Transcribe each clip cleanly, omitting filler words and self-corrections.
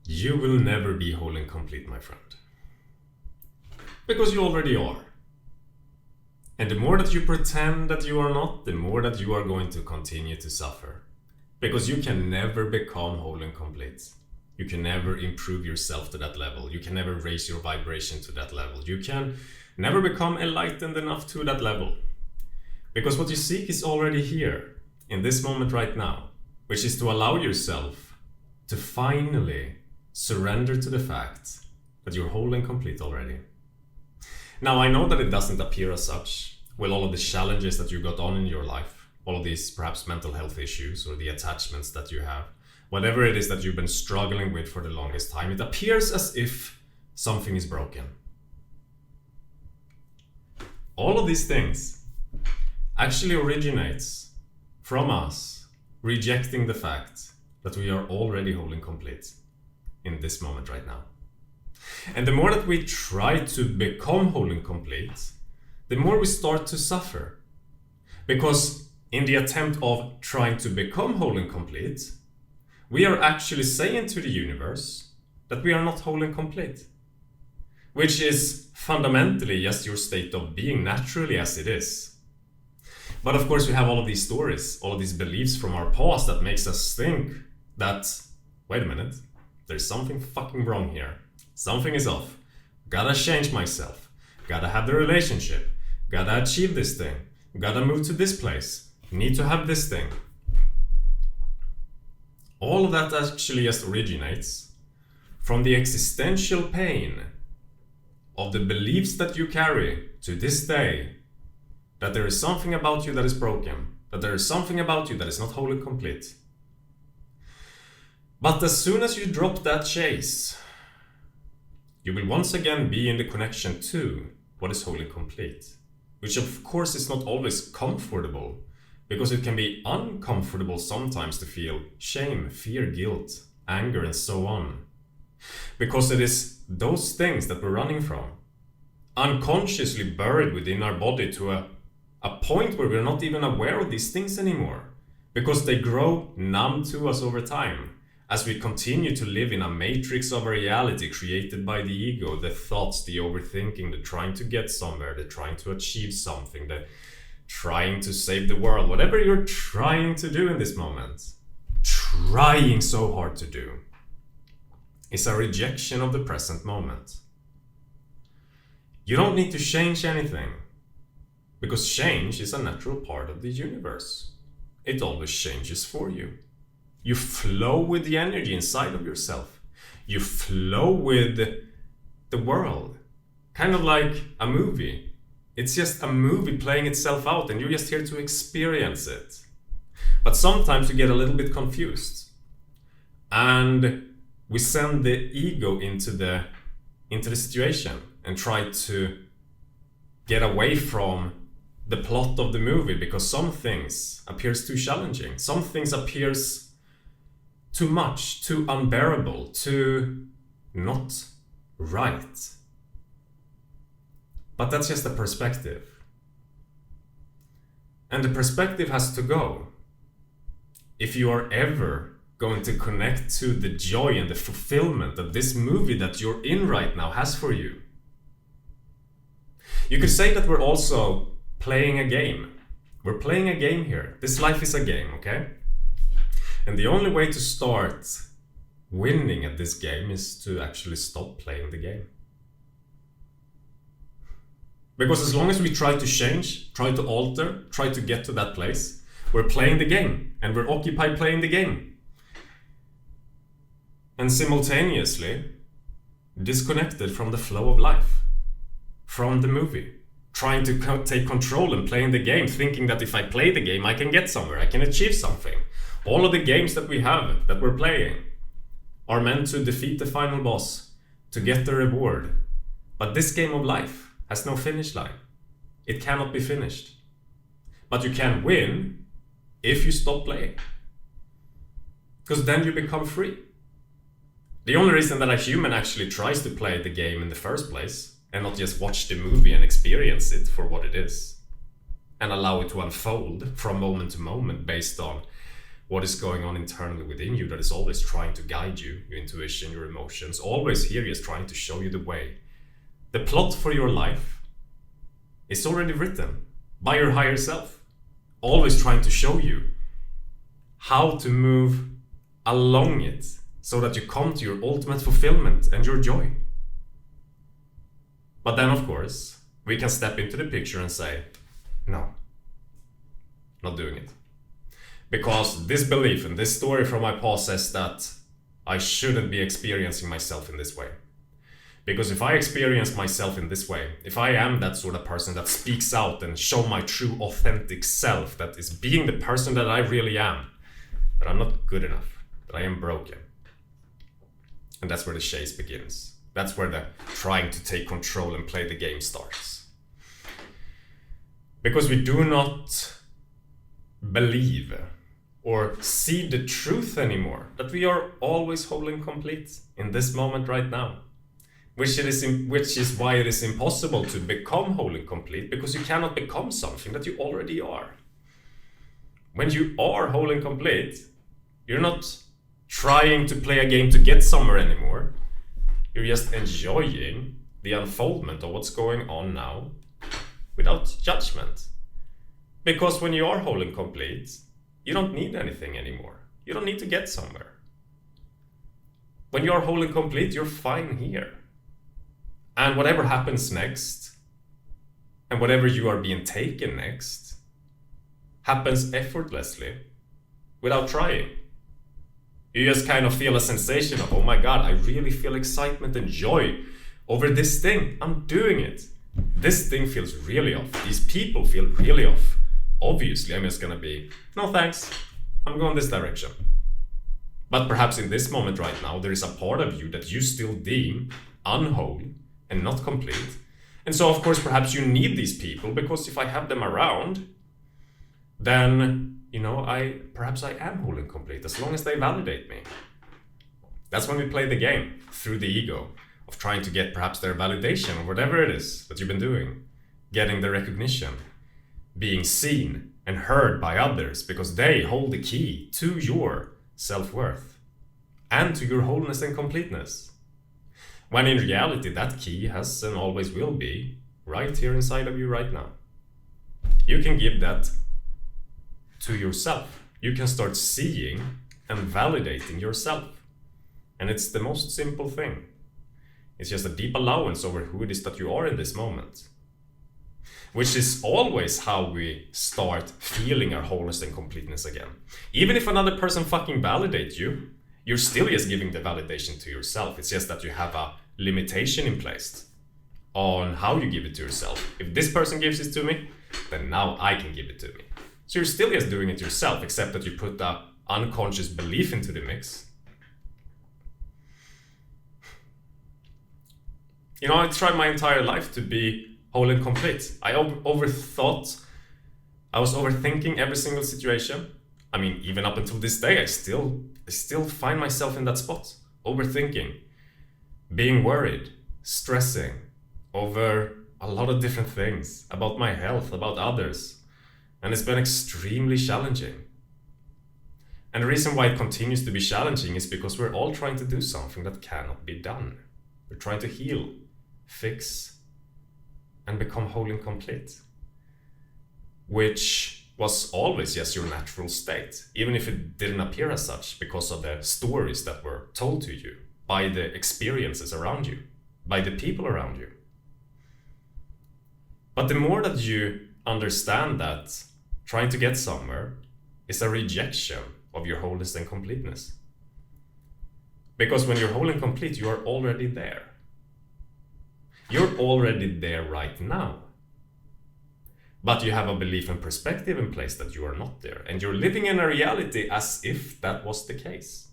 You will never be whole and complete, my friend. Because you already are. And the more that you pretend that you are not, the more that you are going to continue to suffer. Because you can never become whole and complete. You can never improve yourself to that level. You can never raise your vibration to that level. You can never become enlightened enough to that level. Because what you seek is already here, in this moment right now, which is to allow yourself to finally surrender to the fact that you're whole and complete already. Now, I know that it doesn't appear as such with all of the challenges that you got on in your life, all of these perhaps mental health issues or the attachments that you have, whatever it is that you've been struggling with for the longest time, it appears as if something is broken. All of these things actually originates from us rejecting the fact that we are already whole and complete in this moment right now. And the more that we try to become whole and complete, the more we start to suffer. Because in the attempt of trying to become whole and complete, we are actually saying to the universe that we are not whole and complete. Which is fundamentally just your state of being naturally as it is. But of course we have all of these stories, all of these beliefs from our past that makes us think that, wait a minute, there's something fucking wrong here. Something is off. Gotta change myself. Gotta have the relationship. Gotta achieve this thing. Gotta move to this place. Need to have this thing. All of that actually just originates from the existential pain of the beliefs that you carry to this day, that there is something about you that is broken, that there is something about you that is not wholly complete. But as soon as you drop that chase, you will once again be in the connection to what is wholly complete, which of course is not always comfortable, because it can be uncomfortable sometimes to feel shame, fear, guilt, anger, and so on. Because it is those things that we're running from, unconsciously buried within our body to a point where we're not even aware of these things anymore, because they grow numb to us over time, as we continue to live in a matrix of a reality created by the ego, the thoughts, the overthinking, the trying to get somewhere, the trying to achieve something, the trying to save the world, whatever you're trying to do in this moment, trying so hard to do, is a rejection of the present moment. You don't need to change anything, because change is a natural part of the universe. It always changes for you. You flow with the energy inside of yourself. You flow with the world. Kind of like a movie. It's just a movie playing itself out and you're just here to experience it. But sometimes you get a little bit confused. And we send the ego into the situation and try to get away from the plot of the movie, because some things appears too challenging. Some things appears too much, too unbearable, too not right. But that's just a perspective. And the perspective has to go. If you are ever going to connect to the joy and the fulfillment that this movie that you're in right now has for you. You could say that we're also playing a game. We're playing a game here. This life is a game, okay? And the only way to start winning at this game is to actually stop playing the game. Because as long as we try to change, try to alter, try to get to that place, we're playing the game and we're occupied playing the game. And simultaneously disconnected from the flow of life, from the movie, trying to take control and playing the game, thinking that if I play the game I can get somewhere, I can achieve something. All of the games that we have, that we're playing, are meant to defeat the final boss, to get the reward. But this game of life has no finish line. It cannot be finished. But you can win if you stop playing. Because then you become free. The only reason that a human actually tries to play the game in the first place, and not just watch the movie and experience it for what it is, and allow it to unfold from moment to moment based on what is going on internally within you that is always trying to guide you, your intuition, your emotions, always here is trying to show you the way. The plot for your life is already written by your higher self, always trying to show you how to move along it so that you come to your ultimate fulfillment and your joy. But then, of course, we can step into the picture and say, no, not doing it. Because this belief and this story from my past says that I shouldn't be experiencing myself in this way. Because if I experience myself in this way, if I am that sort of person that speaks out and show my true authentic self, that is being the person that I really am, that I'm not good enough, that I am broken. And that's where the chase begins. That's where the trying to take control and play the game starts. Because we do not believe or see the truth anymore, that we are always whole and complete in this moment right now. Which is why it is impossible to become whole and complete, because you cannot become something that you already are. When you are whole and complete, you're not trying to play a game to get somewhere anymore. You're just enjoying the unfoldment of what's going on now without judgment. Because when you are whole and complete, you don't need anything anymore. You don't need to get somewhere. When you are whole and complete, you're fine here. And whatever happens next, and whatever you are being taken next, happens effortlessly, without trying. You just kind of feel a sensation of, oh my God, I really feel excitement and joy over this thing. I'm doing it. This thing feels really off. These people feel really off. Obviously, I'm just gonna be, no thanks, I'm going this direction. But perhaps in this moment right now, there is a part of you that you still deem unwhole and not complete. And so, of course, perhaps you need these people, because if I have them around, then perhaps I am whole and complete, as long as they validate me. That's when we play the game, through the ego, of trying to get perhaps their validation, or whatever it is that you've been doing. Getting the recognition, being seen and heard by others, because they hold the key to your self-worth, and to your wholeness and completeness. When in reality, that key has and always will be right here inside of you right now. You can give that to yourself. You can start seeing and validating yourself. And it's the most simple thing. It's just a deep allowance over who it is that you are in this moment. Which is always how we start feeling our wholeness and completeness again. Even if another person fucking validates you, you're still just giving the validation to yourself. It's just that you have a limitation in place on how you give it to yourself. If this person gives it to me, then now I can give it to me. So you're still just doing it yourself, except that you put the unconscious belief into the mix. I tried my entire life to be whole and complete. I overthought. I was overthinking every single situation. I mean, even up until this day, I still find myself in that spot. Overthinking, being worried, stressing over a lot of different things, about my health, about others. And it's been extremely challenging. And the reason why it continues to be challenging is because we're all trying to do something that cannot be done. We're trying to heal, fix, and become whole and complete. Which was always just your natural state, even if it didn't appear as such, because of the stories that were told to you, by the experiences around you, by the people around you. But the more that you understand that trying to get somewhere is a rejection of your wholeness and completeness. Because when you're whole and complete, you are already there. You're already there right now. But you have a belief and perspective in place that you are not there. And you're living in a reality as if that was the case.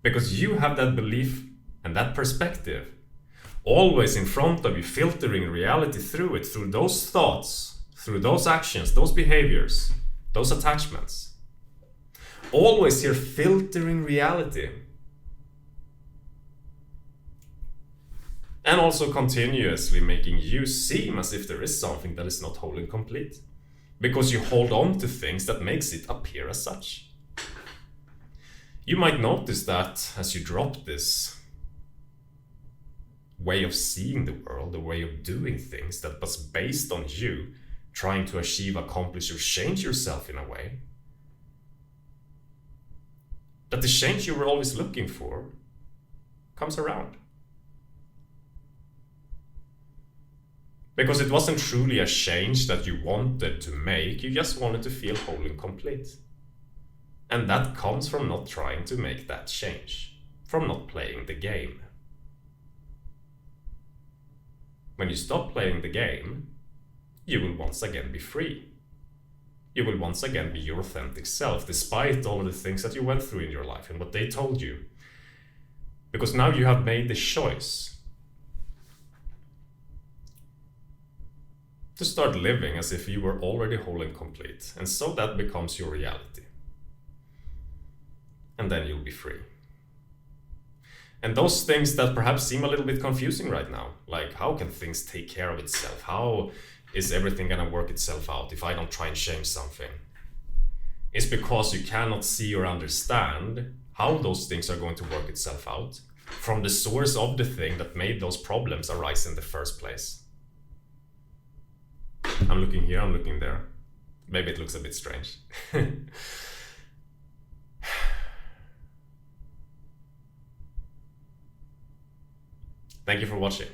Because you have that belief and that perspective always in front of you, filtering reality through it, through those thoughts, through those actions, those behaviors, those attachments. Always here filtering reality. And also continuously making you seem as if there is something that is not whole and complete. because you hold on to things that makes it appear as such. You might notice that as you drop this way of seeing the world, the way of doing things that was based on you trying to achieve, accomplish, or change yourself in a way, that the change you were always looking for comes around. Because it wasn't truly a change that you wanted to make, you just wanted to feel whole and complete. And that comes from not trying to make that change, from not playing the game. When you stop playing the game, you will once again be free. You will once again be your authentic self, despite all of the things that you went through in your life and what they told you. Because now you have made the choice to start living as if you were already whole and complete, and so that becomes your reality. And then you'll be free. And those things that perhaps seem a little bit confusing right now, like how can things take care of itself? How is everything gonna work itself out if I don't try and change something? It's because you cannot see or understand how those things are going to work itself out from the source of the thing that made those problems arise in the first place. I'm looking here, I'm looking there. Maybe it looks a bit strange. Thank you for watching.